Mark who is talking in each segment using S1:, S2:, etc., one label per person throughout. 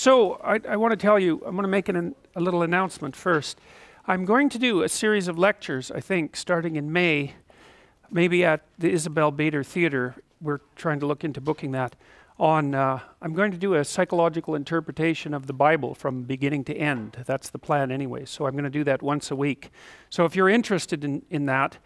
S1: So I want to tell you, I'm going to make a little announcement first. I'm going to do a series of lectures, I think, starting in May, maybe at the Isabel Bader Theater. We're trying to look into booking that. I'm going to do a psychological interpretation of the Bible from beginning to end. That's the plan anyway. So I'm going to do that once a week. So if you're interested in that,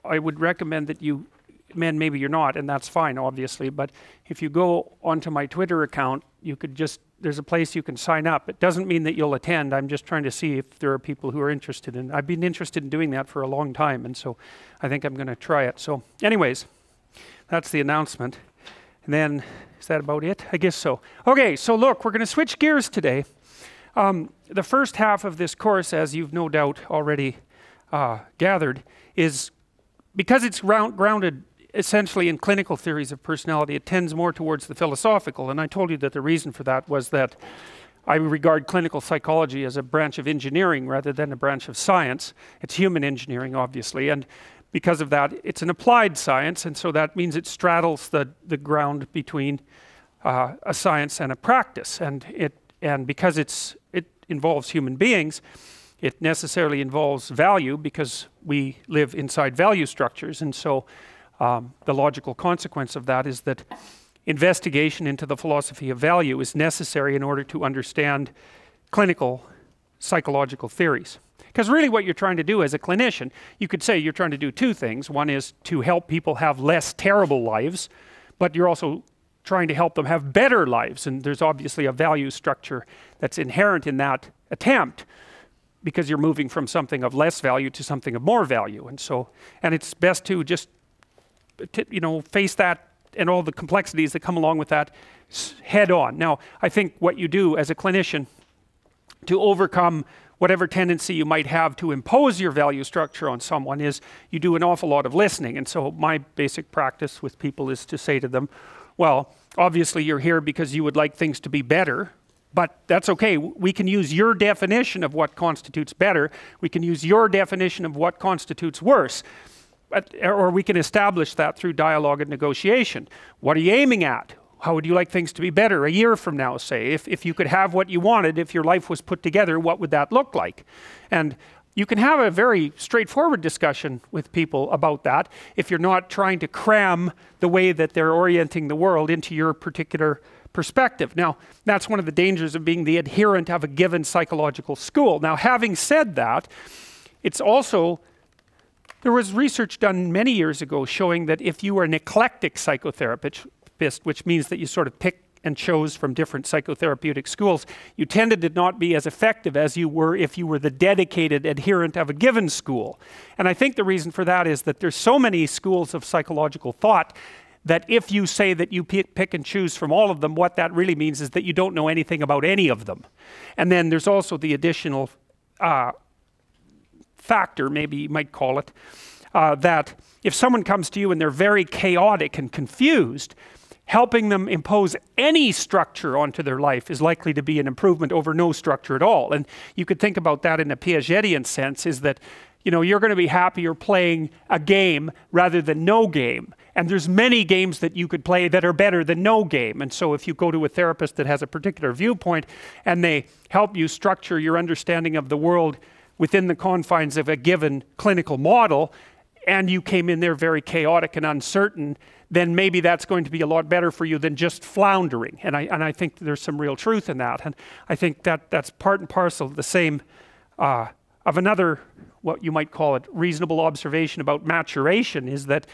S1: I would recommend that you, maybe you're not, and that's fine, obviously, but if you go onto my Twitter account, you could just, there's a place you can sign up. It doesn't mean that you'll attend. I'm just trying to see if there are people who are interested in. I've been interested in doing that for a long time, and so I think I'm going to try it. So anyways, that's the announcement. And then, is that about it? I guess so. Okay, so look, we're going to switch gears today. The first half of this course, as you've no doubt already gathered, is because it's grounded essentially in clinical theories of personality, it tends more towards the philosophical. And I told you that the reason for that was that I regard clinical psychology as a branch of engineering rather than a branch of science. It's human engineering, obviously, and because of that, it's an applied science, and so that means it straddles the ground between a science and a practice. And because it involves human beings, it necessarily involves value because we live inside value structures. And so the logical consequence of that is that investigation into the philosophy of value is necessary in order to understand clinical psychological theories. Because really what you're trying to do as a clinician, you could say you're trying to do two things. One is to help people have less terrible lives, but you're also trying to help them have better lives. And there's obviously a value structure that's inherent in that attempt, because you're moving from something of less value to something of more value. And so, and it's best to just, face that and all the complexities that come along with that head on. Now, I think what you do as a clinician to overcome whatever tendency you might have to impose your value structure on someone is you do an awful lot of listening. And so my basic practice with people is to say to them, well, obviously you're here because you would like things to be better, but that's okay. We can use your definition of what constitutes better. We can use your definition of what constitutes worse. Or we can establish that through dialogue and negotiation. What are you aiming at? How would you like things to be better a year from now, say? If you could have what you wanted, if your life was put together, what would that look like? And you can have a very straightforward discussion with people about that if you're not trying to cram the way that they're orienting the world into your particular perspective. Now, that's one of the dangers of being the adherent of a given psychological school. Now, having said that, it's also, there was research done many years ago showing that if you were an eclectic psychotherapist, which means that you sort of pick and chose from different psychotherapeutic schools, you tended to not be as effective as you were if you were the dedicated adherent of a given school. And I think the reason for that is that there's so many schools of psychological thought that if you say that you pick and choose from all of them, what that really means is that you don't know anything about any of them. And then there's also the additional factor, maybe you might call it, that if someone comes to you and they're very chaotic and confused, helping them impose any structure onto their life is likely to be an improvement over no structure at all. And you could think about that in a Piagetian sense, is that you're going to be happier playing a game rather than no game. And there's many games that you could play that are better than no game. And so if you go to a therapist that has a particular viewpoint and they help you structure your understanding of the world within the confines of a given clinical model, and you came in there very chaotic and uncertain, then maybe that's going to be a lot better for you than just floundering. And I think there's some real truth in that. And I think that's part and parcel of the same, of another, what you might call it, reasonable observation about maturation, is that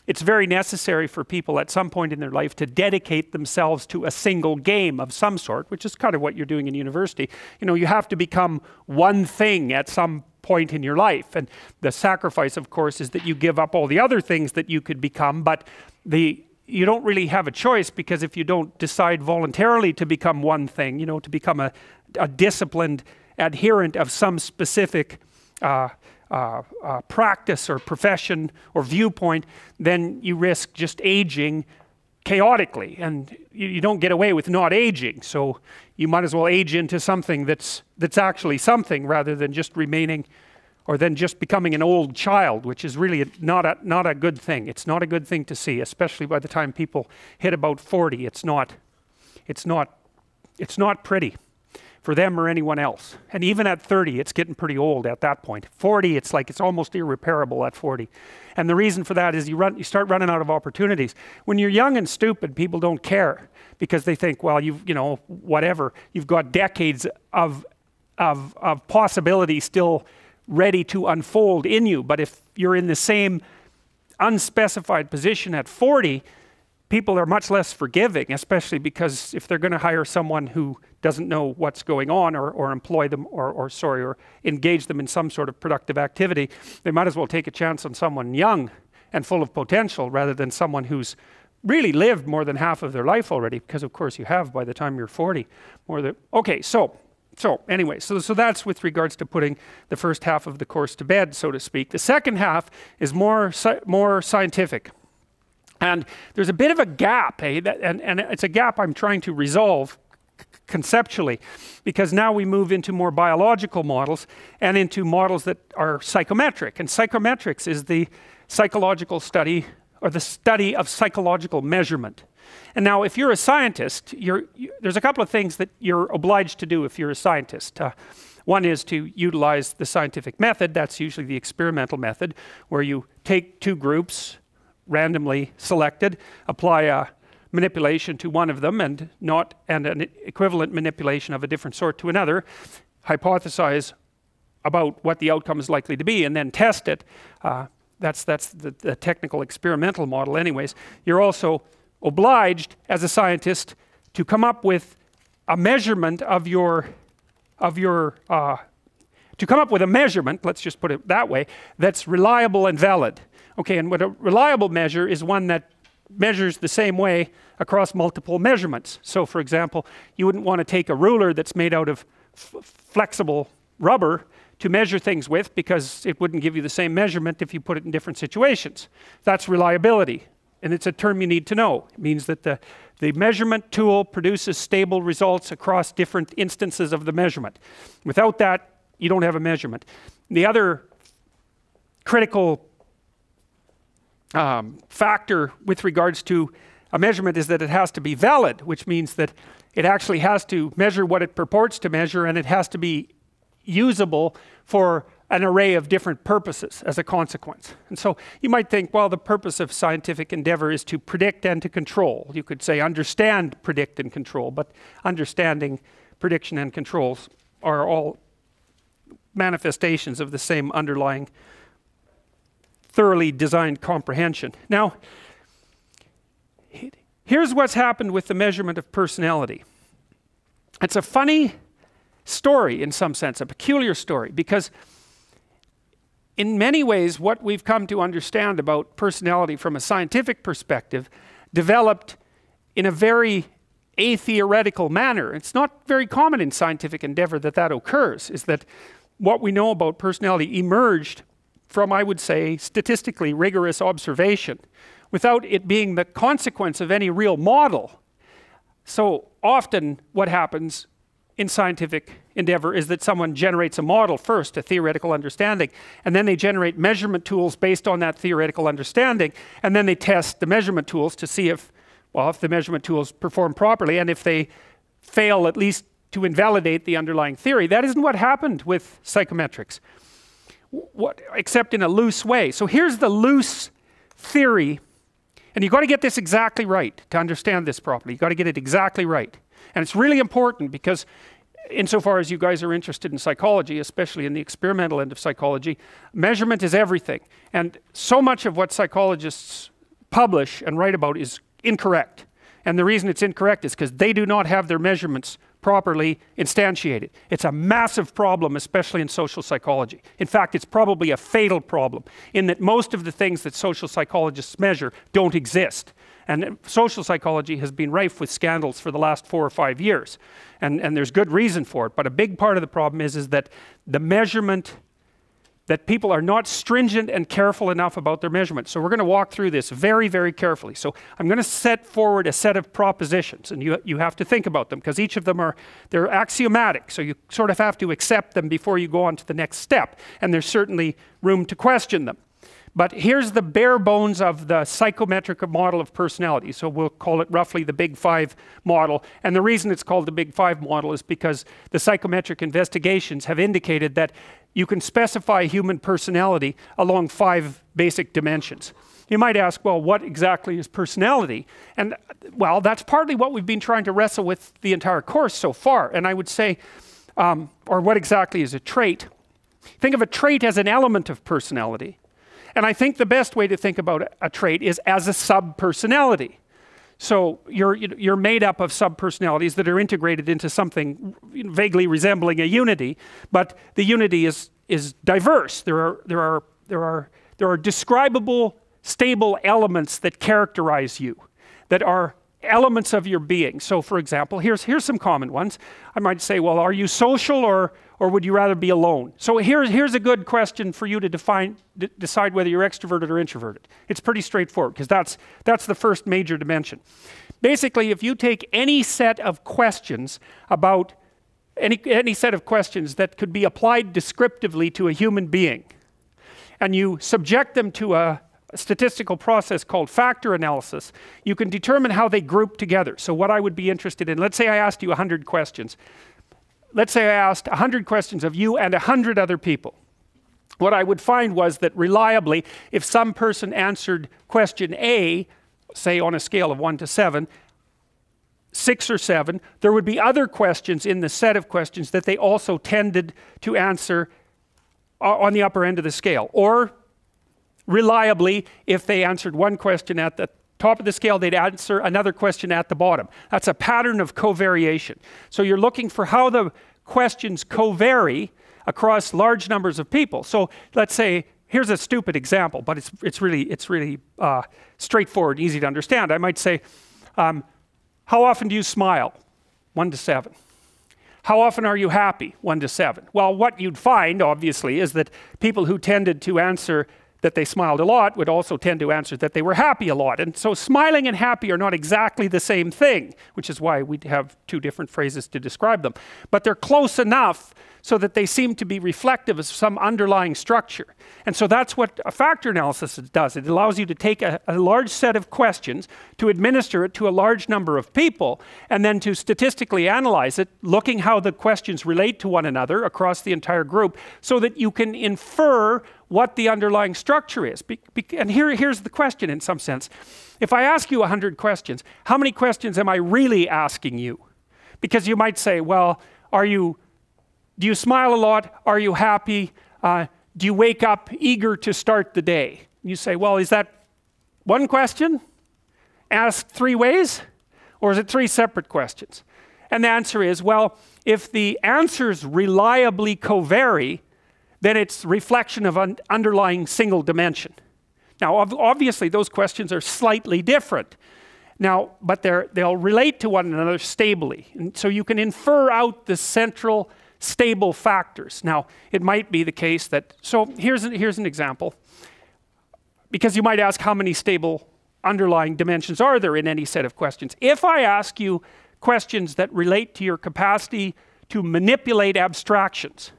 S1: it's very necessary for people at some point in their life to dedicate themselves to a single game of some sort, which is kind of what you're doing in university. You have to become one thing at some point in your life. And the sacrifice, of course, is that you give up all the other things that you could become, but you don't really have a choice, because if you don't decide voluntarily to become one thing, to become a disciplined adherent of some specific practice or profession or viewpoint, then you risk just aging chaotically, and you don't get away with not aging. So you might as well age into something that's actually something, rather than just remaining, or then just becoming an old child, which is really not a good thing. It's not a good thing to see, especially by the time people hit about 40. It's not It's not pretty for them or anyone else. And even at 30, it's getting pretty old at that point. 40, it's like it's almost irreparable at 40. And the reason for that is you start running out of opportunities. When you're young and stupid, people don't care because they think, well, you know, whatever. You've got decades of possibility still ready to unfold in you. But if you're in the same unspecified position at 40, people are much less forgiving, especially because if they're going to hire someone who doesn't know what's going on or employ them or engage them in some sort of productive activity, they might as well take a chance on someone young and full of potential rather than someone who's really lived more than half of their life already, because of course you have by the time you're 40. Okay, so anyway, so that's with regards to putting the first half of the course to bed, so to speak. The second half is more scientific. And there's a bit of a gap, and it's a gap I'm trying to resolve conceptually, because now we move into more biological models and into models that are psychometric. And psychometrics is the psychological study, or the study of psychological measurement. And now if you're a scientist, there's a couple of things that you're obliged to do if you're a scientist. One is to utilize the scientific method. That's usually the experimental method, where you take two groups, randomly selected, apply a manipulation to one of them and an equivalent manipulation of a different sort to another, hypothesize about what the outcome is likely to be, and then test it. That's the technical experimental model anyways. You're also obliged as a scientist to come up with a measurement of your to come up with a measurement, let's just put it that way, that's reliable and valid. Okay, and what a reliable measure is one that measures the same way across multiple measurements. So for example, you wouldn't want to take a ruler that's made out of flexible rubber to measure things with, because it wouldn't give you the same measurement if you put it in different situations. That's reliability, and it's a term you need to know. It means that the measurement tool produces stable results across different instances of the measurement. Without that, you don't have a measurement. The other critical factor with regards to a measurement is that it has to be valid, which means that it actually has to measure what it purports to measure, and it has to be usable for an array of different purposes as a consequence. And so you might think, well, the purpose of scientific endeavor is to predict and to control. You could say understand, predict, and control, but understanding, prediction, and controls are all manifestations of the same underlying thoroughly designed comprehension. Now, here's what's happened with the measurement of personality. It's a funny story in some sense, a peculiar story, because in many ways what we've come to understand about personality from a scientific perspective developed in a very atheoretical manner. It's not very common in scientific endeavor that occurs, is that what we know about personality emerged from, I would say, statistically rigorous observation, without it being the consequence of any real model. So often what happens in scientific endeavor is that someone generates a model first, a theoretical understanding, and then they generate measurement tools based on that theoretical understanding, and then they test the measurement tools to see if the measurement tools perform properly, and if they fail, at least to invalidate the underlying theory. That isn't what happened with psychometrics, except in a loose way. So here's the loose theory, and you've got to get this exactly right to understand this properly. You've got to get it exactly right. And it's really important, because insofar as you guys are interested in psychology, especially in the experimental end of psychology, measurement is everything. And so much of what psychologists publish and write about is incorrect. And the reason it's incorrect is because they do not have their measurements properly instantiated. It's a massive problem, especially in social psychology. In fact, it's probably a fatal problem, in that most of the things that social psychologists measure don't exist. And social psychology has been rife with scandals for the last 4 or 5 years. And there's good reason for it. But a big part of the problem is that the measurement, that people are not stringent and careful enough about their measurement. So we're going to walk through this very, very carefully. So I'm going to set forward a set of propositions, and you have to think about them, because each of them they're axiomatic. So you sort of have to accept them before you go on to the next step. And there's certainly room to question them. But here's the bare bones of the psychometric model of personality. So we'll call it roughly the Big Five model. And the reason it's called the Big Five model is because the psychometric investigations have indicated that you can specify human personality along 5 basic dimensions. You might ask, well, what exactly is personality? And well, that's partly what we've been trying to wrestle with the entire course so far. And I would say, or what exactly is a trait? Think of a trait as an element of personality. And I think the best way to think about a trait is as a sub-personality. So you're made up of sub-personalities that are integrated into something vaguely resembling a unity, but the unity is diverse. There are describable, stable elements that characterize you, that are elements of your being. So for example, here's some common ones. I might say, well, are you social or would you rather be alone? So here's a good question for you to decide whether you're extroverted or introverted. It's pretty straightforward because that's the first major dimension. Basically, if you take any set of questions about any set of questions that could be applied descriptively to a human being, and you subject them to a statistical process called factor analysis, you can determine how they group together. So what I would be interested in, let's say I asked you 100 questions. Let's say I asked 100 questions of you and 100 other people. What I would find was that reliably, if some person answered question A, say on a scale of 1 to 7, 6 or 7, there would be other questions in the set of questions that they also tended to answer on the upper end of the scale. Or reliably, if they answered one question at the top of the scale, they'd answer another question at the bottom. That's a pattern of covariation. So you're looking for how the questions covary across large numbers of people. So let's say, here's a stupid example, but it's really straightforward, easy to understand. I might say, how often do you smile? 1 to 7. How often are you happy? 1 to 7. Well, what you'd find, obviously, is that people who tended to answer that they smiled a lot would also tend to answer that they were happy a lot. And so smiling and happy are not exactly the same thing, which is why we have 2 different phrases to describe them. But they're close enough so that they seem to be reflective of some underlying structure. And so that's what a factor analysis does. It allows you to take a large set of questions, to administer it to a large number of people, and then to statistically analyze it, looking how the questions relate to one another across the entire group, so that you can infer what the underlying structure is. And here's the question in some sense. If I ask you 100 questions, how many questions am I really asking you? Because you might say, well, do you smile a lot? Are you happy? Do you wake up eager to start the day? You say, well, is that one question asked 3 ways? Or is it 3 separate questions? And the answer is, well, if the answers reliably covary, then it's reflection of an underlying single dimension. Now, obviously, those questions are slightly different. Now, but they'll relate to one another stably. And so you can infer out the central stable factors. Now, it might be the case that, so here's an example. Because you might ask, how many stable underlying dimensions are there in any set of questions? If I ask you questions that relate to your capacity to manipulate abstractions,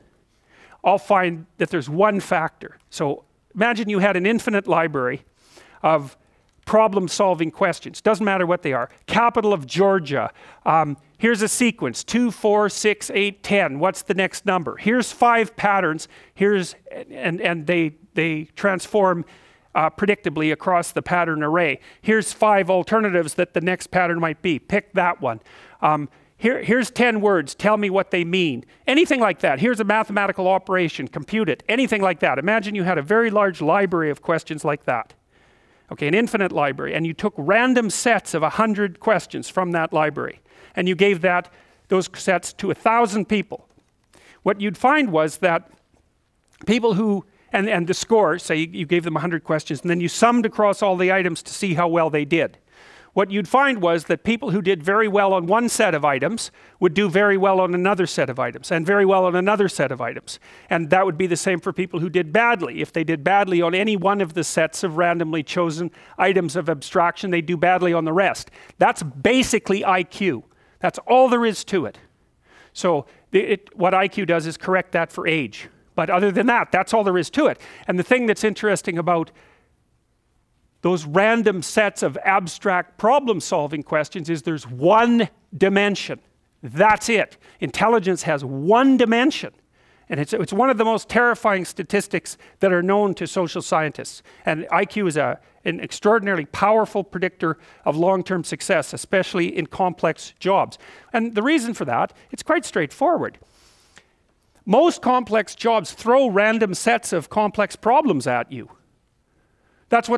S1: I'll find that there's one factor. So imagine you had an infinite library of problem-solving questions. Doesn't matter what they are. Capital of Georgia. Here's a sequence. 2, 4, 6, 8, 10. What's the next number? Here's 5 patterns. And they transform predictably across the pattern array. Here's 5 alternatives that the next pattern might be. Pick that one. Here's 10 words. Tell me what they mean. Anything like that. Here's a mathematical operation. Compute it. Anything like that. Imagine you had a very large library of questions like that. Okay, an infinite library. And you took random sets of 100 questions from that library. And you gave those sets to 1,000 people. What you'd find was that people who, and the score, say you gave them 100 questions, and then you summed across all the items to see how well they did. What you'd find was that people who did very well on one set of items would do very well on another set of items, and very well on another set of items. And that would be the same for people who did badly. If they did badly on any one of the sets of randomly chosen items of abstraction, they do badly on the rest. That's basically IQ. That's all there is to it. So what IQ does is correct that for age. But other than that, that's all there is to it. And the thing that's interesting about those random sets of abstract problem-solving questions is there's one dimension. That's it. Intelligence has one dimension. And it's one of the most terrifying statistics that are known to social scientists. And IQ is an extraordinarily powerful predictor of long-term success, especially in complex jobs. And the reason for that, it's quite straightforward. Most complex jobs throw random sets of complex problems at you. That's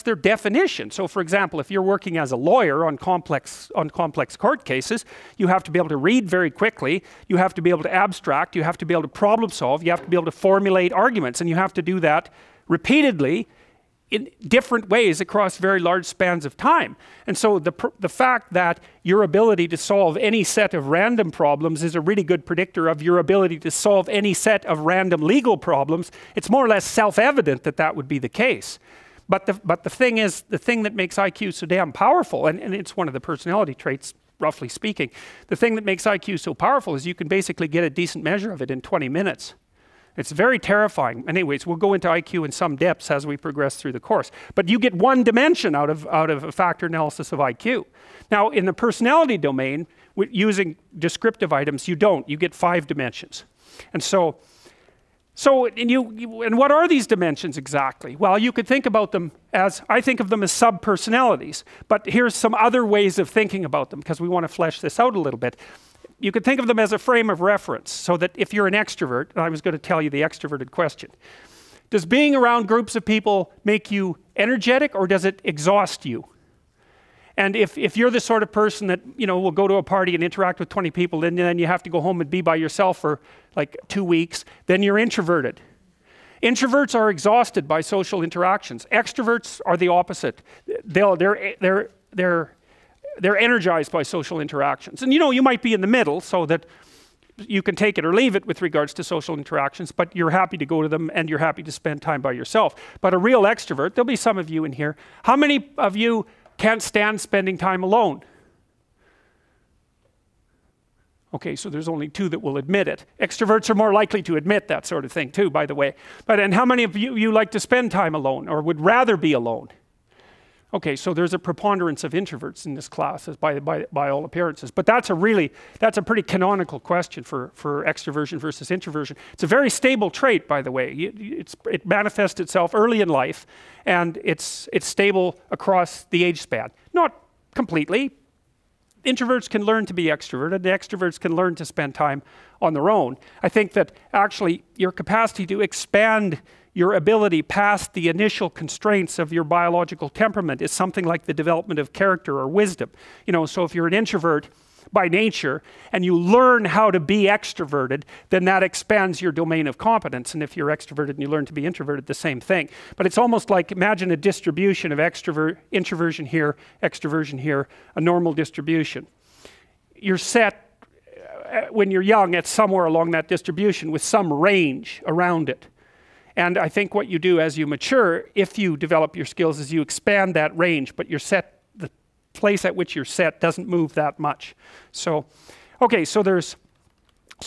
S1: their definition. So for example, if you're working as a lawyer on complex court cases, you have to be able to read very quickly, you have to be able to abstract, you have to be able to problem solve, you have to be able to formulate arguments, and you have to do that repeatedly in different ways across very large spans of time. And so the fact that your ability to solve any set of random problems is a really good predictor of your ability to solve any set of random legal problems, it's more or less self-evident that that would be the case. But the thing is, the thing that makes IQ so damn powerful, and it's one of the personality traits, roughly speaking, the thing that makes IQ so powerful is you can basically get a decent measure of it in 20 minutes. It's very terrifying. Anyways, we'll go into IQ in some depths as we progress through the course. But you get one dimension out of a factor analysis of IQ. Now, in the personality domain, using descriptive items, you don't. You get 5 dimensions. And and what are these dimensions exactly? Well, you could think about them as, I think of them as sub-personalities. But here's some other ways of thinking about them, because we want to flesh this out a little bit. You could think of them as a frame of reference, so that if you're an extrovert, and I was going to tell you the extroverted question, does being around groups of people make you energetic, or does it exhaust you? And if you're the sort of person that, you know, will go to a party and interact with 20 people, and then you have to go home and be by yourself for like 2 weeks, then you're introverted. Introverts are exhausted by social interactions. Extroverts are the opposite. They're energized by social interactions. And you know, you might be in the middle, so that you can take it or leave it with regards to social interactions, but you're happy to go to them and you're happy to spend time by yourself. But a real extrovert, there'll be some of you in here, how many of you can't stand spending time alone? Okay, so there's only 2 that will admit it. Extroverts are more likely to admit that sort of thing too, by the way. And how many of you like to spend time alone, or would rather be alone? Okay, so there's a preponderance of introverts in this class, by all appearances. But that's a pretty canonical question for extroversion versus introversion. It's a very stable trait, by the way. It manifests itself early in life, and it's stable across the age span. Not completely. Introverts can learn to be extroverted, and extroverts can learn to spend time on their own. I think that actually your capacity to expand your ability past the initial constraints of your biological temperament is something like the development of character or wisdom. You know, so if you're an introvert by nature and you learn how to be extroverted, then that expands your domain of competence. And if you're extroverted and you learn to be introverted, the same thing. But it's almost like, imagine a distribution of introversion here, extroversion here, a normal distribution. You're set, when you're young, at somewhere along that distribution with some range around it. And I think what you do as you mature, if you develop your skills, is you expand that range, but you're set, the place at which you're set doesn't move that much. So, okay, so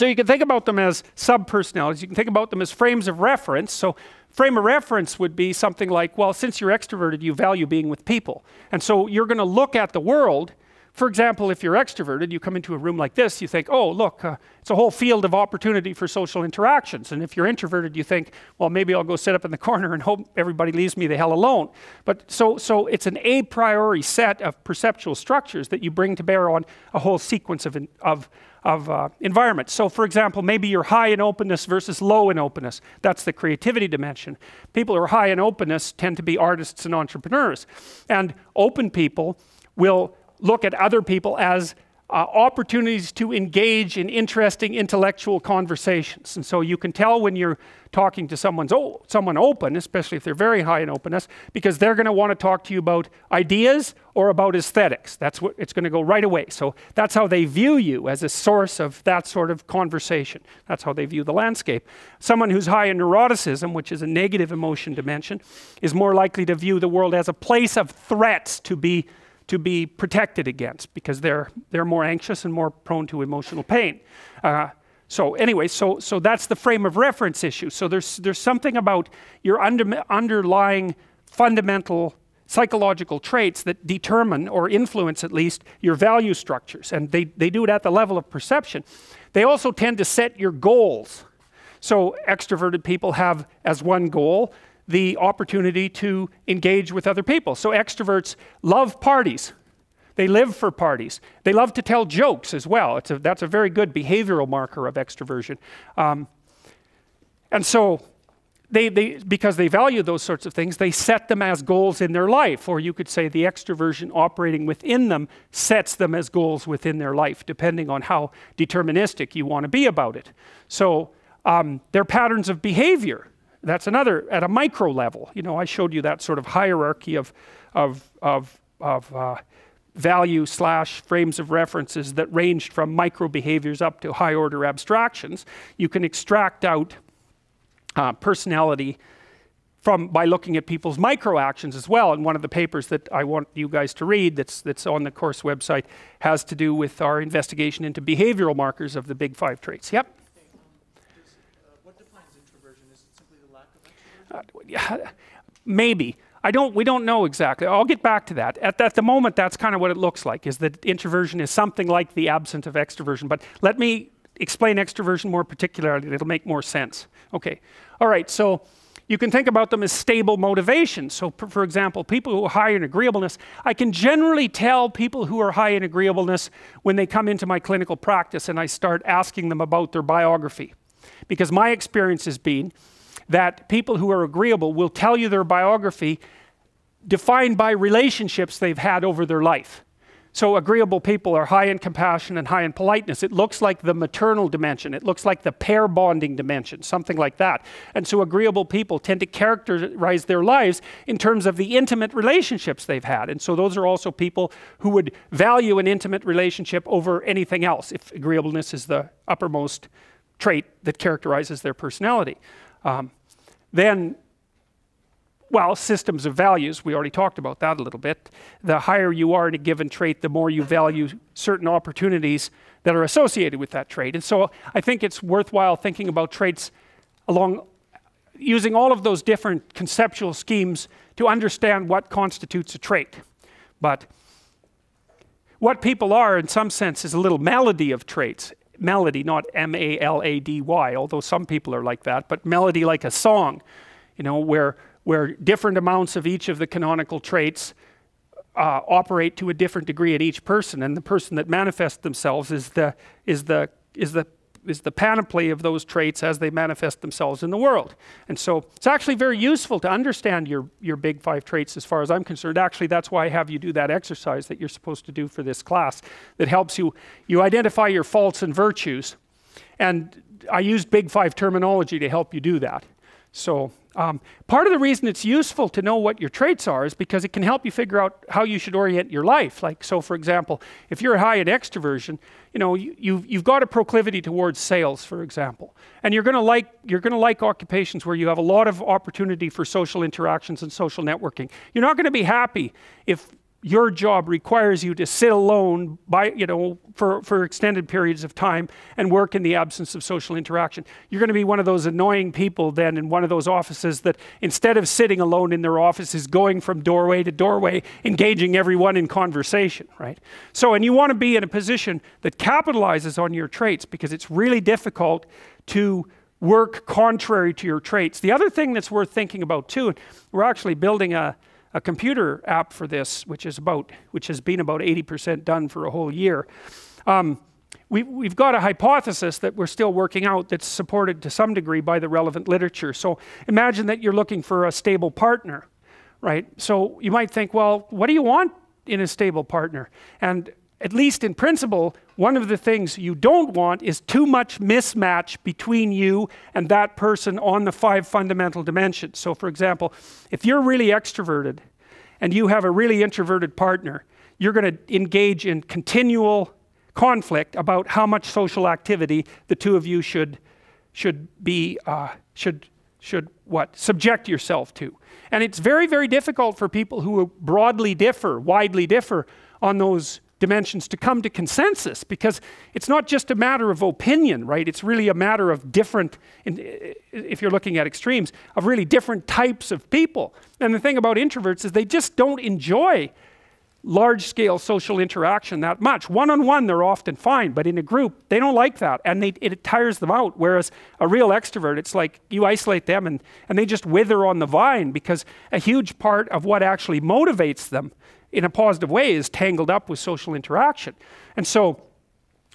S1: you can think about them as sub-personalities, you can think about them as frames of reference. So frame of reference would be something like, well, since you're extroverted, you value being with people. And so you're going to look at the world. For example, if you're extroverted, you come into a room like this, you think, oh, look, it's a whole field of opportunity for social interactions. And if you're introverted, you think, well, maybe I'll go sit up in the corner and hope everybody leaves me the hell alone. But so it's an a priori set of perceptual structures that you bring to bear on a whole sequence of environments. So for example, maybe you're high in openness versus low in openness. That's the creativity dimension. People who are high in openness tend to be artists and entrepreneurs. And open people will look at other people as opportunities to engage in interesting intellectual conversations. And so you can tell when you're talking to someone open, especially if they're very high in openness, because they're going to want to talk to you about ideas or about aesthetics. That's what it's going to go right away. So that's how they view you, as a source of that sort of conversation. That's how they view the landscape. Someone who's high in neuroticism, which is a negative emotion dimension, is more likely to view the world as a place of threats to be protected against, because they're more anxious and more prone to emotional pain. So anyway, so that's the frame of reference issue. So there's something about your underlying fundamental psychological traits that determine or influence at least your value structures, and they do it at the level of perception. They also tend to set your goals. So extroverted people have as one goal the opportunity to engage with other people. So extroverts love parties. They live for parties. They love to tell jokes as well. That's a very good behavioral marker of extroversion. And so because they value those sorts of things, they set them as goals in their life. Or you could say the extroversion operating within them sets them as goals within their life, depending on how deterministic you want to be about it. So their patterns of behavior, that's another, at a micro level. You know, I showed you that sort of hierarchy of value / frames of references that ranged from micro behaviors up to high order abstractions. You can extract out personality by looking at people's micro actions as well. And one of the papers that I want you guys to read that's on the course website has to do with our investigation into behavioral markers of the big 5 traits. Yep.
S2: What defines introversion? Is it simply the lack of extroversion?
S1: Maybe. We don't know exactly. I'll get back to that. At the moment, that's kind of what it looks like, is that introversion is something like the absence of extroversion. But let me explain extroversion more particularly. It'll make more sense. Okay. All right. So you can think about them as stable motivations. So for example, people who are high in agreeableness, I can generally tell people who are high in agreeableness when they come into my clinical practice and I start asking them about their biography. Because my experience has been that people who are agreeable will tell you their biography defined by relationships they've had over their life. So agreeable people are high in compassion and high in politeness. It looks like the maternal dimension. It looks like the pair bonding dimension, something like that. And so agreeable people tend to characterize their lives in terms of the intimate relationships they've had. And so those are also people who would value an intimate relationship over anything else, if agreeableness is the uppermost trait that characterizes their personality. Well, systems of values, we already talked about that a little bit. The higher you are in a given trait, the more you value certain opportunities that are associated with that trait. And so I think it's worthwhile thinking about traits using all of those different conceptual schemes to understand what constitutes a trait. But what people are, in some sense, is a little melody of traits. Melody, not M-A-L-A-D-Y, although some people are like that, but melody like a song, you know, where different amounts of each of the canonical traits operate to a different degree in each person, and the person that manifests themselves is the panoply of those traits as they manifest themselves in the world. And so it's actually very useful to understand your big 5 traits as far as I'm concerned. Actually, that's why I have you do that exercise that you're supposed to do for this class that helps you identify your faults and virtues. And I used big 5 terminology to help you do that. So part of the reason it's useful to know what your traits are is because it can help you figure out how you should orient your life. Like, so for example, if you're high in extroversion, you know, you've got a proclivity towards sales, for example, and you're going to like occupations where you have a lot of opportunity for social interactions and social networking. You're not going to be happy if your job requires you to sit alone for extended periods of time and work in the absence of social interaction. You're going to be one of those annoying people then in one of those offices that instead of sitting alone in their office is going from doorway to doorway, engaging everyone in conversation, right? So, and you want to be in a position that capitalizes on your traits because it's really difficult to work contrary to your traits. The other thing that's worth thinking about too, we're actually building a computer app for this, which has been about 80% done for a whole year. We've got a hypothesis that we're still working out that's supported to some degree by the relevant literature. So imagine that you're looking for a stable partner, right? So you might think, well, what do you want in a stable partner? And at least in principle, one of the things you don't want is too much mismatch between you and that person on the 5 fundamental dimensions. So for example, if you're really extroverted and you have a really introverted partner, you're going to engage in continual conflict about how much social activity the two of you should subject yourself to. And it's very, very difficult for people who widely differ on those dimensions to come to consensus, because it's not just a matter of opinion, right? It's really a matter of different, if you're looking at extremes, of really different types of people. And the thing about introverts is they just don't enjoy large-scale social interaction that much. One-on-one, they're often fine, but in a group, they don't like that, and it tires them out. Whereas a real extrovert, it's like you isolate them, and they just wither on the vine, because a huge part of what actually motivates them in a positive way is tangled up with social interaction. And so,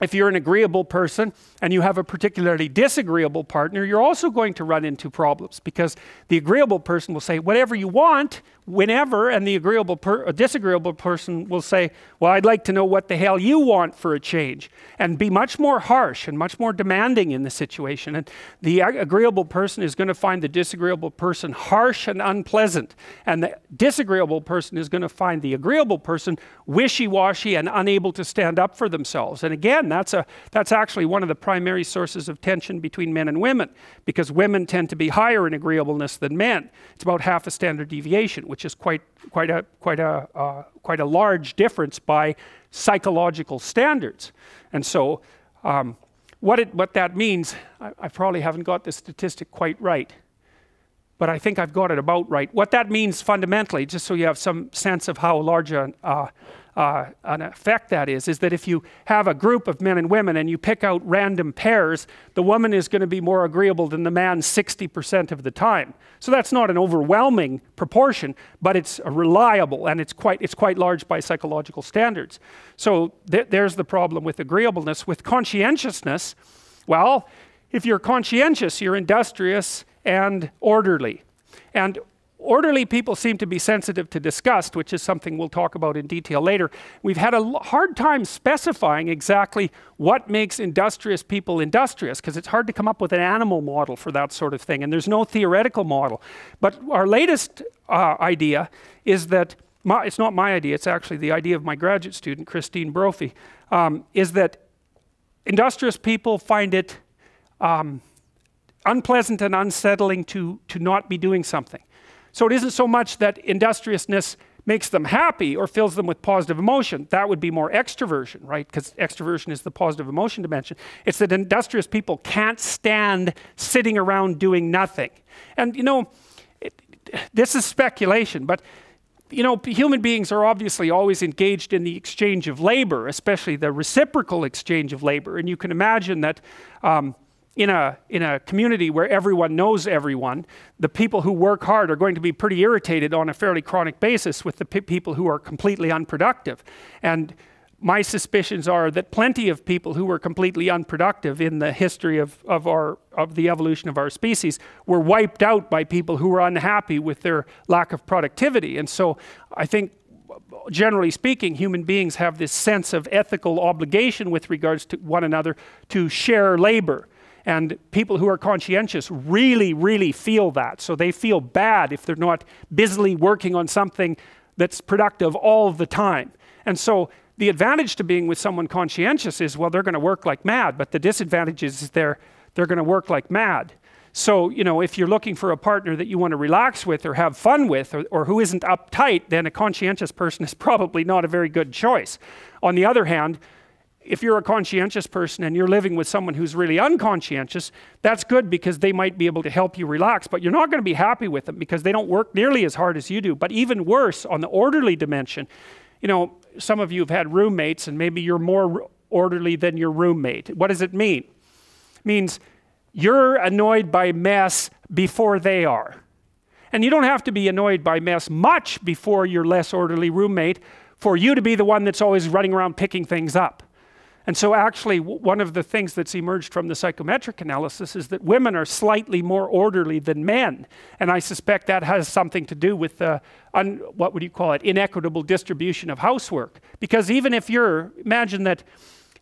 S1: if you're an agreeable person and you have a particularly disagreeable partner, you're also going to run into problems, because the agreeable person will say whatever you want, whenever, and the disagreeable person will say, well, I'd like to know what the hell you want for a change, and be much more harsh and much more demanding in the situation. And the agreeable person is going to find the disagreeable person harsh and unpleasant, and the disagreeable person is going to find the agreeable person wishy-washy and unable to stand up for themselves. And again, that's actually one of the primary sources of tension between men and women, because women tend to be higher in agreeableness than men. It's about half a standard deviation, which is quite a large difference by psychological standards. And so, what that means, I probably haven't got the statistic quite right, but I think I've got it about right. What that means fundamentally, just so you have some sense of how large an effect that is that if you have a group of men and women and you pick out random pairs, the woman is going to be more agreeable than the man 60% of the time. So that's not an overwhelming proportion, but it's reliable, and it's quite large by psychological standards. So there's the problem with agreeableness. With conscientiousness, well, if you're conscientious, you're industrious and orderly. And orderly people seem to be sensitive to disgust, which is something we'll talk about in detail later. We've had a hard time specifying exactly what makes industrious people industrious, because it's hard to come up with an animal model for that sort of thing, and there's no theoretical model. But our latest idea is that, it's not my idea, it's actually the idea of my graduate student, Christine Brophy, is that industrious people find it unpleasant and unsettling to not be doing something. So it isn't so much that industriousness makes them happy or fills them with positive emotion. That would be more extraversion, right? Because extraversion is the positive emotion dimension. It's that industrious people can't stand sitting around doing nothing. And you know, this is speculation, but you know, human beings are obviously always engaged in the exchange of labor, especially the reciprocal exchange of labor. And you can imagine that in a community where everyone knows everyone, the people who work hard are going to be pretty irritated on a fairly chronic basis with the people who are completely unproductive. And my suspicions are that plenty of people who were completely unproductive in the history of the evolution of our species were wiped out by people who were unhappy with their lack of productivity. And so I think, generally speaking, human beings have this sense of ethical obligation with regards to one another to share labor. And people who are conscientious really, really feel that. So they feel bad if they're not busily working on something that's productive all the time. And so the advantage to being with someone conscientious is, well, they're going to work like mad, but the disadvantage is they're going to work like mad. So, you know, if you're looking for a partner that you want to relax with or have fun with, or who isn't uptight, then a conscientious person is probably not a very good choice. On the other hand, if you're a conscientious person and you're living with someone who's really unconscientious, that's good, because they might be able to help you relax, but you're not going to be happy with them because they don't work nearly as hard as you do. But even worse, on the orderly dimension, you know, some of you have had roommates and maybe you're more orderly than your roommate. What does it mean? It means you're annoyed by mess before they are. And you don't have to be annoyed by mess much before your less orderly roommate for you to be the one that's always running around picking things up. And so actually one of the things that's emerged from the psychometric analysis is that women are slightly more orderly than men. And I suspect that has something to do with the, what would you call it, inequitable distribution of housework. Because even if imagine that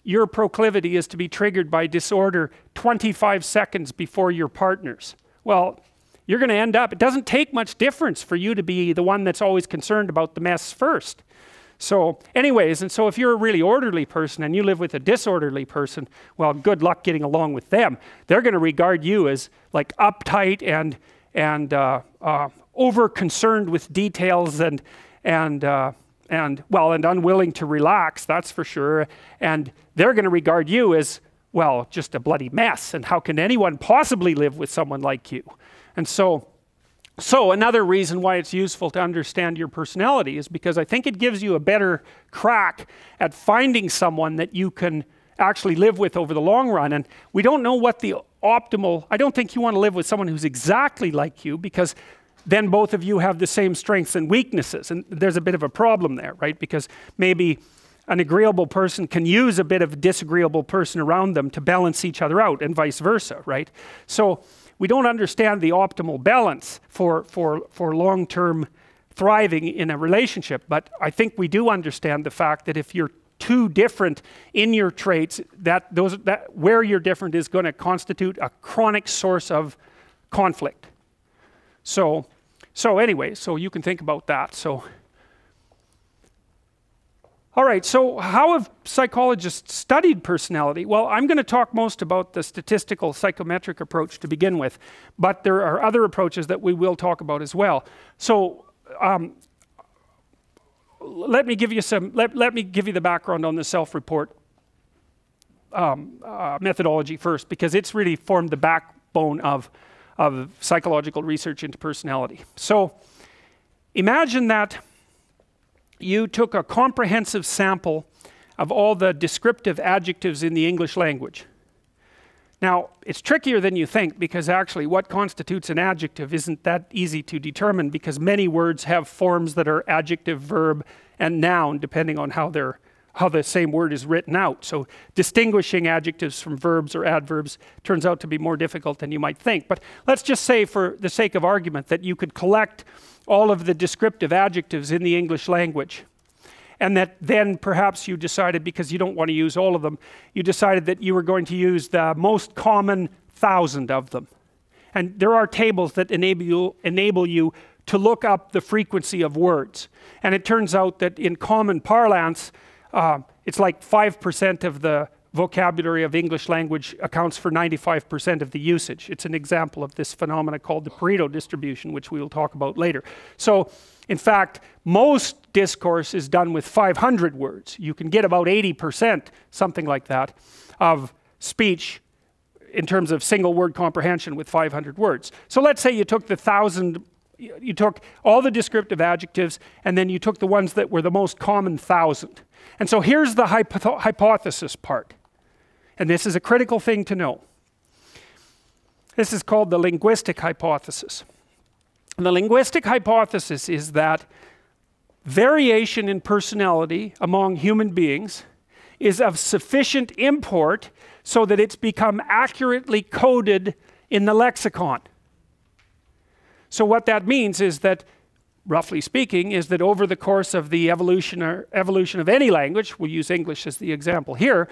S1: your proclivity is to be triggered by disorder 25 seconds before your partner's. Well, you're going to end up, it doesn't take much difference for you to be the one that's always concerned about the mess first. So anyways, and so if you're a really orderly person and you live with a disorderly person, well, good luck getting along with them. They're going to regard you as like uptight and over concerned with details and and well, and unwilling to relax, that's for sure. And they're going to regard you as, well, just a bloody mess, and how can anyone possibly live with someone like you? And so another reason why it's useful to understand your personality is because I think it gives you a better crack at finding someone that you can actually live with over the long run. And we don't know what the optimal, I don't think you want to live with someone who's exactly like you, because then both of you have the same strengths and weaknesses, and there's a bit of a problem there, right? Because maybe an agreeable person can use a bit of a disagreeable person around them to balance each other out, and vice versa, right? So we don't understand the optimal balance for long-term thriving in a relationship, but I think we do understand the fact that if you're too different in your traits, that where you're different is going to constitute a chronic source of conflict. So anyway, so you can think about that. So all right, so how have psychologists studied personality? Well, I'm going to talk most about the statistical psychometric approach to begin with, but there are other approaches that we will talk about as well. So let me give you the background on the self-report methodology first, because it's really formed the backbone of psychological research into personality. So imagine that you took a comprehensive sample of all the descriptive adjectives in the English language. Now, it's trickier than you think, because actually what constitutes an adjective isn't that easy to determine, because many words have forms that are adjective, verb, and noun, depending on how the same word is written out. So distinguishing adjectives from verbs or adverbs turns out to be more difficult than you might think. But let's just say, for the sake of argument, that you could collect all of the descriptive adjectives in the English language, and that then perhaps you decided, because you don't want to use all of them, you decided that you were going to use the most common 1,000 of them. And there are tables that enable you to look up the frequency of words. And it turns out that in common parlance, it's like 5% of the vocabulary of English language accounts for 95% of the usage. It's an example of this phenomena called the Pareto distribution, which we will talk about later. So in fact, most discourse is done with 500 words. You can get about 80%, something like that, of speech in terms of single word comprehension with 500 words. So let's say you took the 1,000, you took all the descriptive adjectives, and then you took the ones that were the most common 1,000. And so here's the hypothesis part. And this is a critical thing to know. This is called the linguistic hypothesis. And the linguistic hypothesis is that variation in personality among human beings is of sufficient import so that it's become accurately coded in the lexicon. So what that means is that, roughly speaking, is that over the course of the evolution of any language, we'll use English as the example here,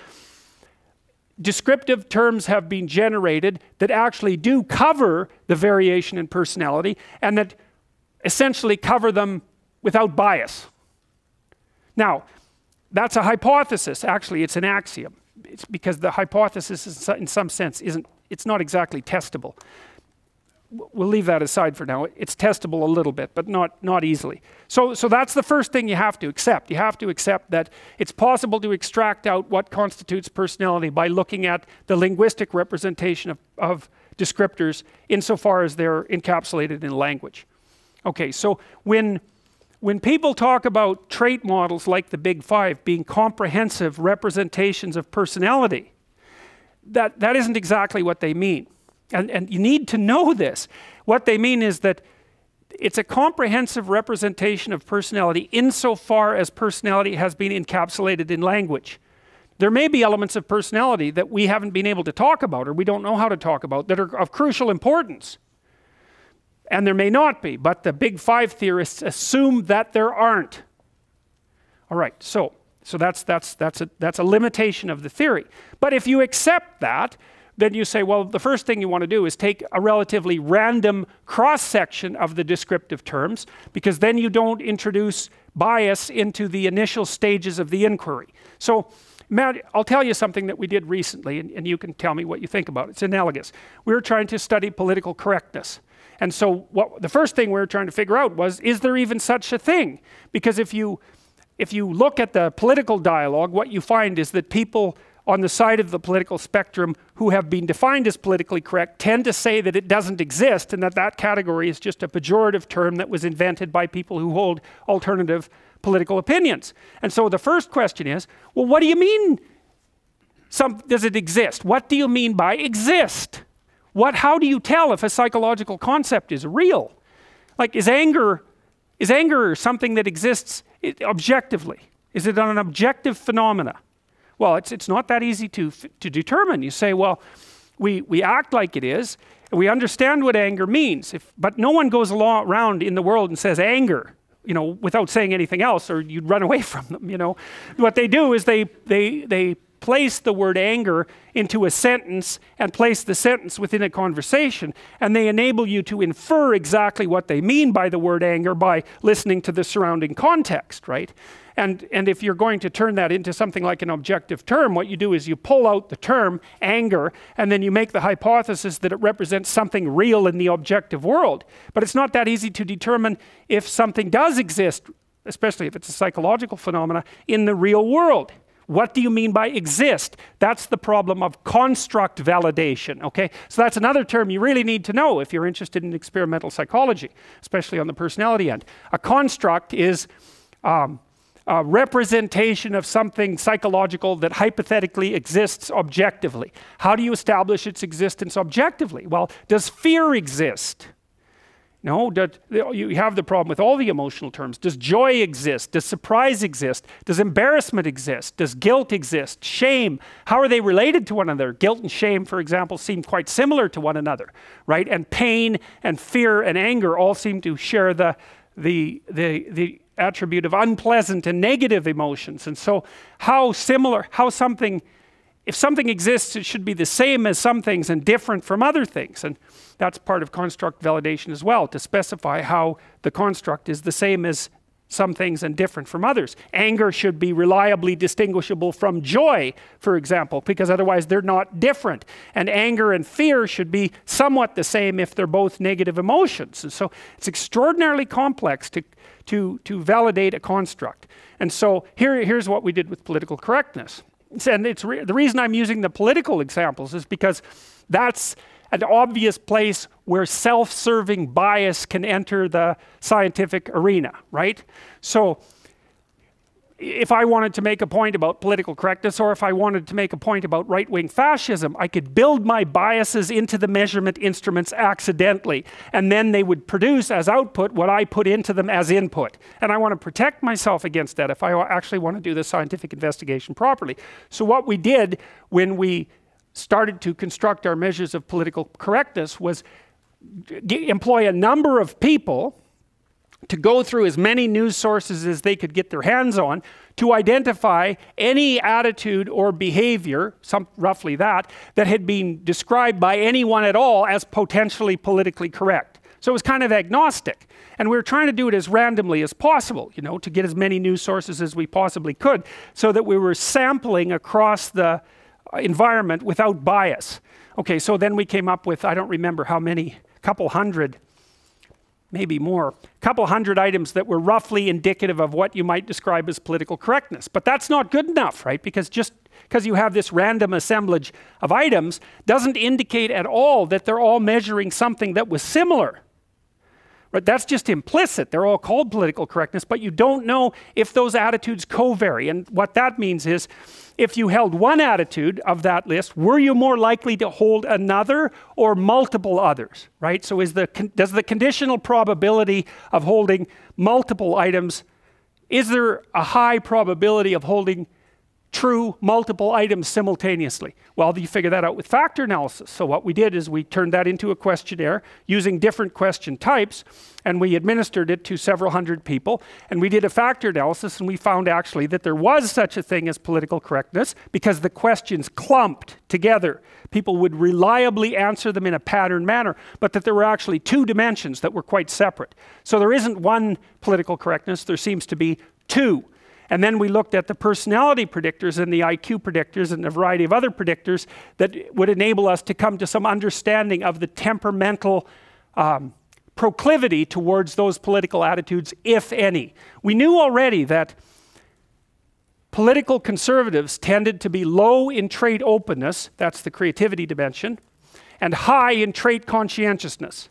S1: descriptive terms have been generated that actually do cover the variation in personality, and that essentially cover them without bias. Now, that's a hypothesis. Actually, it's an axiom. It's because the hypothesis is, in some sense, it's not exactly testable. We'll leave that aside for now. It's testable a little bit, but not easily. So that's the first thing you have to accept. You have to accept that it's possible to extract out what constitutes personality by looking at the linguistic representation of descriptors insofar as they're encapsulated in language. Okay, so when people talk about trait models like the Big Five being comprehensive representations of personality, that isn't exactly what they mean. And you need to know this. What they mean is that it's a comprehensive representation of personality insofar as personality has been encapsulated in language. There may be elements of personality that we haven't been able to talk about, or we don't know how to talk about, that are of crucial importance. And there may not be, but the Big Five theorists assume that there aren't. All right, so that's a limitation of the theory. But if you accept that, then you say, well, the first thing you want to do is take a relatively random cross-section of the descriptive terms, because then you don't introduce bias into the initial stages of the inquiry. So, Matt, I'll tell you something that we did recently, and you can tell me what you think about it. It's analogous. We were trying to study political correctness. And so the first thing we were trying to figure out was, is there even such a thing? Because if you if you look at the political dialogue, what you find is that people on the side of the political spectrum who have been defined as politically correct tend to say that it doesn't exist and that that category is just a pejorative term that was invented by people who hold alternative political opinions. And so the first question is, well, what do you mean does it exist? What do you mean by exist? How do you tell if a psychological concept is real? Like, is anger something that exists objectively? Is it an objective phenomena? Well, it's not that easy to determine. You say, well, we act like it is, and we understand what anger means, but no one goes around in the world and says anger, you know, without saying anything else, or you'd run away from them, you know. What they do is they place the word anger into a sentence and place the sentence within a conversation, and they enable you to infer exactly what they mean by the word anger by listening to the surrounding context, right? And if you're going to turn that into something like an objective term, what you do is you pull out the term anger, and then you make the hypothesis that it represents something real in the objective world. But it's not that easy to determine if something does exist, especially if it's a psychological phenomena, in the real world. What do you mean by exist? That's the problem of construct validation, okay? So that's another term you really need to know if you're interested in experimental psychology, especially on the personality end. A construct is a representation of something psychological that hypothetically exists objectively. How do you establish its existence objectively? Well, does fear exist? No, you have the problem with all the emotional terms. Does joy exist? Does surprise exist? Does embarrassment exist? Does guilt exist? Shame? How are they related to one another? Guilt and shame, for example, seem quite similar to one another, right? And pain and fear and anger all seem to share the attribute of unpleasant and negative emotions. And so if something exists, it should be the same as some things and different from other things. And that's part of construct validation as well, to specify how the construct is the same as some things and different from others. Anger should be reliably distinguishable from joy, for example, because otherwise they're not different. And anger and fear should be somewhat the same if they're both negative emotions. And so it's extraordinarily complex to validate a construct. And so here's what we did with political correctness. And the reason I'm using the political examples is because that's an obvious place where self-serving bias can enter the scientific arena, right? So if I wanted to make a point about political correctness, or if I wanted to make a point about right-wing fascism, I could build my biases into the measurement instruments accidentally, and then they would produce as output what I put into them as input. And I want to protect myself against that if I actually want to do the scientific investigation properly. So what we did when we started to construct our measures of political correctness was employ a number of people to go through as many news sources as they could get their hands on to identify any attitude or behavior, roughly that had been described by anyone at all as potentially politically correct. So it was kind of agnostic. And we were trying to do it as randomly as possible, you know, to get as many news sources as we possibly could, so that we were sampling across the environment without bias. Okay, so then we came up with, I don't remember how many, couple hundred, maybe more, couple hundred items that were roughly indicative of what you might describe as political correctness. But that's not good enough, right? Because just because you have this random assemblage of items doesn't indicate at all that they're all measuring something that was similar. Right? That's just implicit. They're all called political correctness, but you don't know if those attitudes co-vary. And what that means is, if you held one attitude of that list, were you more likely to hold another or multiple others, right? So does the conditional probability of holding multiple items, is there a high probability of holding true multiple items simultaneously? Well, you figure that out with factor analysis. So what we did is we turned that into a questionnaire using different question types, and we administered it to several hundred people, and we did a factor analysis, and we found actually that there was such a thing as political correctness because the questions clumped together. People would reliably answer them in a pattern manner, but that there were actually two dimensions that were quite separate. So there isn't one political correctness, there seems to be two. And then we looked at the personality predictors and the IQ predictors and a variety of other predictors that would enable us to come to some understanding of the temperamental proclivity towards those political attitudes, if any. We knew already that political conservatives tended to be low in trait openness, that's the creativity dimension, and high in trait conscientiousness.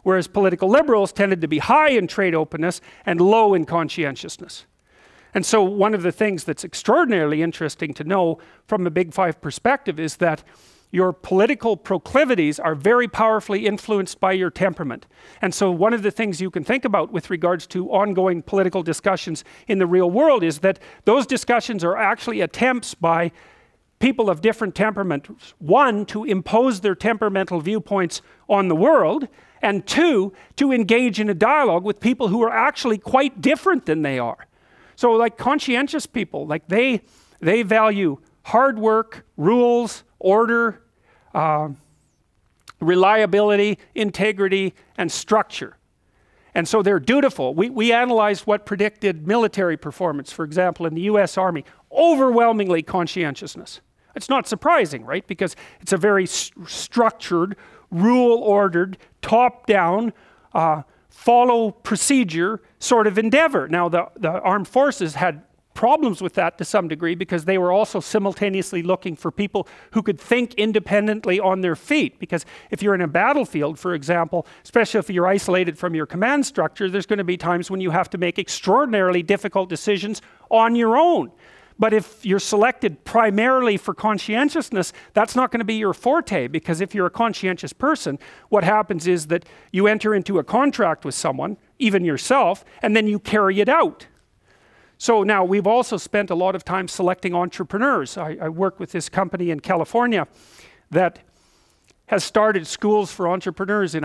S1: Whereas political liberals tended to be high in trait openness and low in conscientiousness. And so one of the things that's extraordinarily interesting to know from a Big Five perspective is that your political proclivities are very powerfully influenced by your temperament. And so one of the things you can think about with regards to ongoing political discussions in the real world is that those discussions are actually attempts by people of different temperaments, one, to impose their temperamental viewpoints on the world, and two, to engage in a dialogue with people who are actually quite different than they are. So like conscientious people, like they value hard work, rules, order, reliability, integrity, and structure. And so they're dutiful. We analyzed what predicted military performance, for example, in the US Army. Overwhelmingly conscientiousness. It's not surprising, right? Because it's a very structured, rule-ordered, top-down, follow procedure sort of endeavor. Now, the armed forces had problems with that to some degree because they were also simultaneously looking for people who could think independently on their feet. Because if you're in a battlefield, for example, especially if you're isolated from your command structure, there's going to be times when you have to make extraordinarily difficult decisions on your own. But if you're selected primarily for conscientiousness, that's not going to be your forte, because if you're a conscientious person, what happens is that you enter into a contract with someone, even yourself, and then you carry it out. So now we've also spent a lot of time selecting entrepreneurs. I work with this company in California that has started schools for entrepreneurs in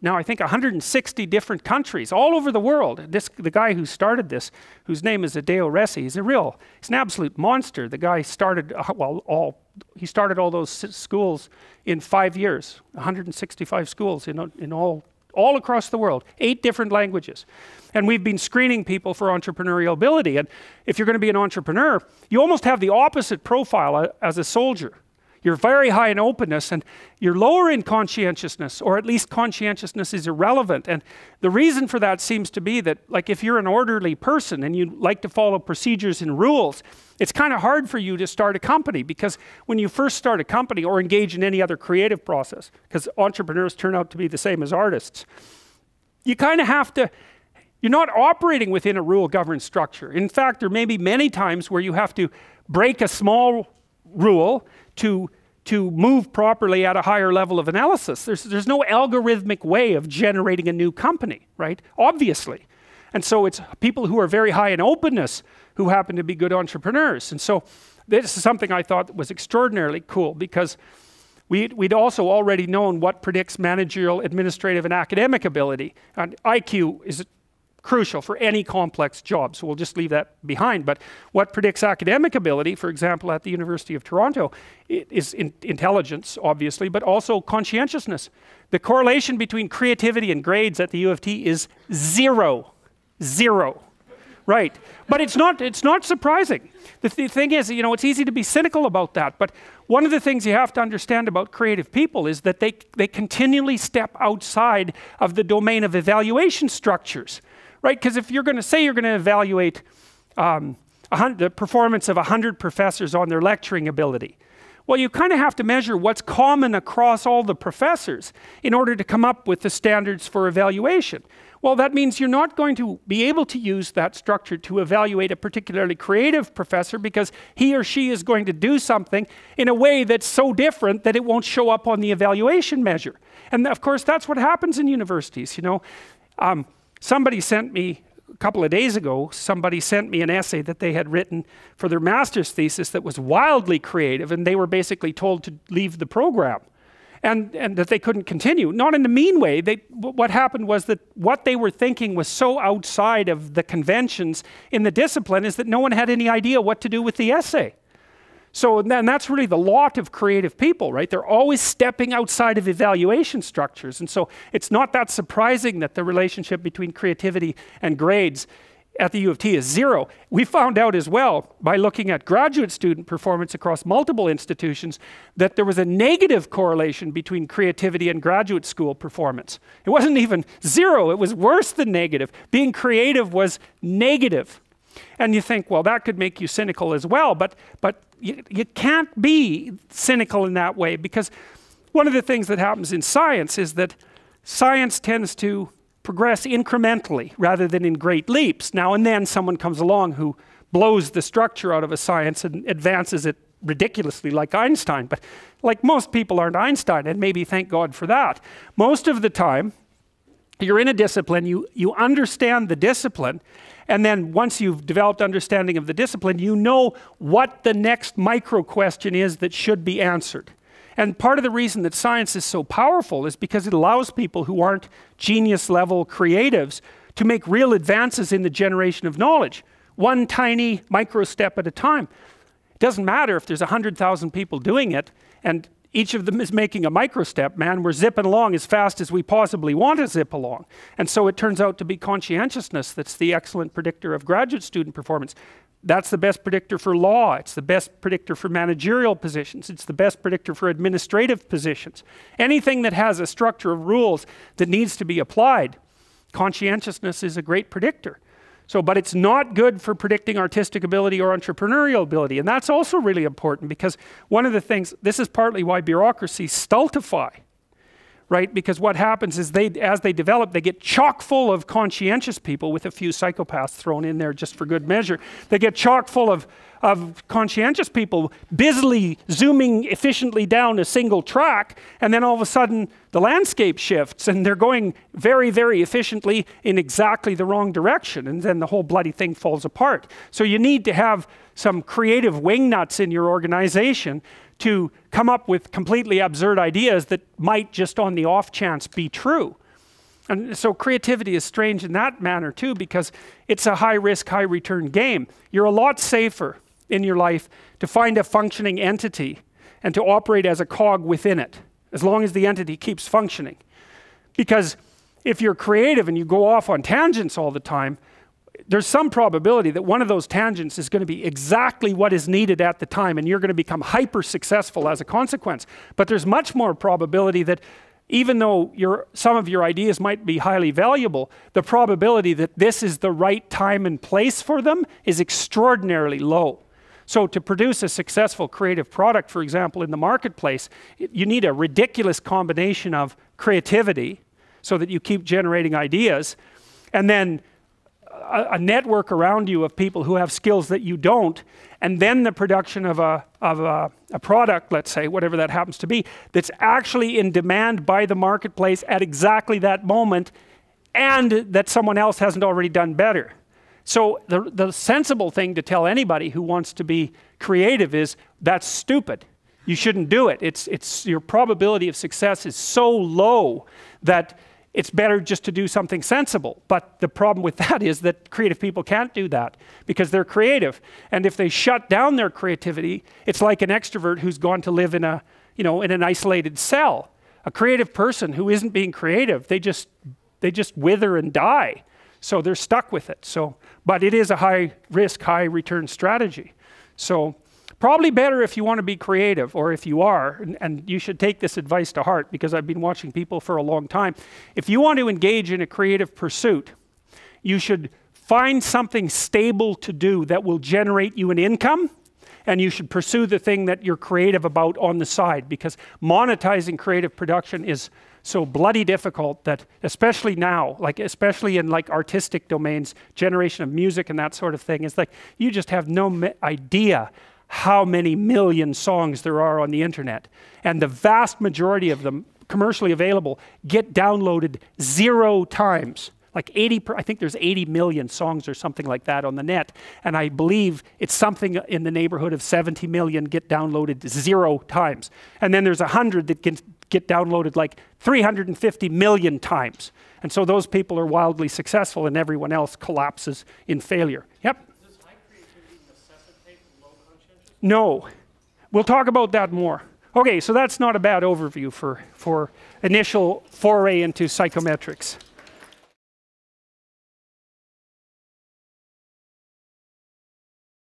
S1: now I think 160 different countries all over the world. The guy who started this, whose name is Adeo Resi, he's an absolute monster. The guy started, he started all those schools in 5 years, 165 schools in all across the world, 8 different languages. And we've been screening people for entrepreneurial ability. And if you're going to be an entrepreneur, you almost have the opposite profile as a soldier. You're very high in openness and you're lower in conscientiousness, or at least conscientiousness is irrelevant. And the reason for that seems to be that, like, if you're an orderly person and you like to follow procedures and rules, it's kind of hard for you to start a company, because when you first start a company or engage in any other creative process, because entrepreneurs turn out to be the same as artists, you kind of have to, you're not operating within a rule-governed structure. In fact, there may be many times where you have to break a small rule to move properly at a higher level of analysis. There's no algorithmic way of generating a new company, right? Obviously. And so it's people who are very high in openness who happen to be good entrepreneurs. And so this is something I thought was extraordinarily cool, because we'd also already known what predicts managerial, administrative, and academic ability. And IQ is crucial for any complex job, so we'll just leave that behind. But what predicts academic ability, for example, at the University of Toronto, is intelligence, obviously, but also conscientiousness. The correlation between creativity and grades at the U of T is 0. 0. Right. But it's not surprising. The thing is, you know, it's easy to be cynical about that, but one of the things you have to understand about creative people is that they continually step outside of the domain of evaluation structures. Right? Because if you're going to say you're going to evaluate the performance of 100 professors on their lecturing ability, well, you kind of have to measure what's common across all the professors in order to come up with the standards for evaluation. Well, that means you're not going to be able to use that structure to evaluate a particularly creative professor, because he or she is going to do something in a way that's so different that it won't show up on the evaluation measure. And of course, that's what happens in universities, you know. Somebody sent me, a couple of days ago, somebody sent me an essay that they had written for their master's thesis that was wildly creative, and they were basically told to leave the program and that they couldn't continue. Not in a mean way. What happened was that what they were thinking was so outside of the conventions in the discipline is that no one had any idea what to do with the essay. So and that's really the lot of creative people, right? They're always stepping outside of evaluation structures. And so it's not that surprising that the relationship between creativity and grades at the U of T is 0. We found out as well, by looking at graduate student performance across multiple institutions, that there was a negative correlation between creativity and graduate school performance. It wasn't even 0, it was worse than negative. Being creative was negative. And you think, well, that could make you cynical as well, but you can't be cynical in that way, because one of the things that happens in science is that science tends to progress incrementally rather than in great leaps. Now and then someone comes along who blows the structure out of a science and advances it ridiculously, like Einstein. But like, most people aren't Einstein, and maybe thank God for that. Most of the time, you're in a discipline, you understand the discipline, and then once you've developed understanding of the discipline, you know what the next micro question is that should be answered. And part of the reason that science is so powerful is because it allows people who aren't genius level creatives to make real advances in the generation of knowledge, one tiny micro step at a time. It doesn't matter if there's 100,000 people doing it and each of them is making a micro step, man. We're zipping along as fast as we possibly want to zip along. And so it turns out to be conscientiousness that's the excellent predictor of graduate student performance. That's the best predictor for law. It's the best predictor for managerial positions. It's the best predictor for administrative positions. Anything that has a structure of rules that needs to be applied, conscientiousness is a great predictor. So, but it's not good for predicting artistic ability or entrepreneurial ability. And that's also really important, because one of the things, this is partly why bureaucracies stultify, right? Because what happens is as they develop, they get chock full of conscientious people, with a few psychopaths thrown in there just for good measure. They get chock full of conscientious people busily zooming efficiently down a single track, and then all of a sudden the landscape shifts and they're going very, very efficiently in exactly the wrong direction, and then the whole bloody thing falls apart. So you need to have some creative wingnuts in your organization to come up with completely absurd ideas that might just on the off chance be true. And so creativity is strange in that manner too, because it's a high risk, high return game. You're a lot safer in your life to find a functioning entity and to operate as a cog within it, as long as the entity keeps functioning. Because if you're creative and you go off on tangents all the time, there's some probability that one of those tangents is going to be exactly what is needed at the time, and you're going to become hyper successful as a consequence. But there's much more probability that even though some of your ideas might be highly valuable, the probability that this is the right time and place for them is extraordinarily low. So to produce a successful creative product, for example, in the marketplace, you need a ridiculous combination of creativity so that you keep generating ideas, and then a network around you of people who have skills that you don't, and then the production of a product, let's say, whatever that happens to be, that's actually in demand by the marketplace at exactly that moment, and that someone else hasn't already done better. So the sensible thing to tell anybody who wants to be creative is, that's stupid. You shouldn't do it. Your probability of success is so low that it's better just to do something sensible. But the problem with that is that creative people can't do that because they're creative. And if they shut down their creativity, it's like an extrovert who's gone to live in an isolated cell. A creative person who isn't being creative, they just wither and die. So they're stuck with it. But it is a high risk, high return strategy. So probably better if you want to be creative, or if you are, and you should take this advice to heart, because I've been watching people for a long time. If you want to engage in a creative pursuit, you should find something stable to do that will generate you an income, and you should pursue the thing that you're creative about on the side, because monetizing creative production is so bloody difficult that, especially now, especially in artistic domains, generation of music and that sort of thing, is like you just have no idea how many million songs there are on the internet, and the vast majority of them, commercially available, get downloaded 0 times. Like I think there's 80 million songs or something like that on the net, and I believe it's something in the neighborhood of 70 million get downloaded 0 times, and then there's 100 that get downloaded like 350 million times, and so those people are wildly successful, and everyone else collapses in failure. Yep. No. We'll talk about that more. Okay, so that's not a bad overview for initial foray into psychometrics.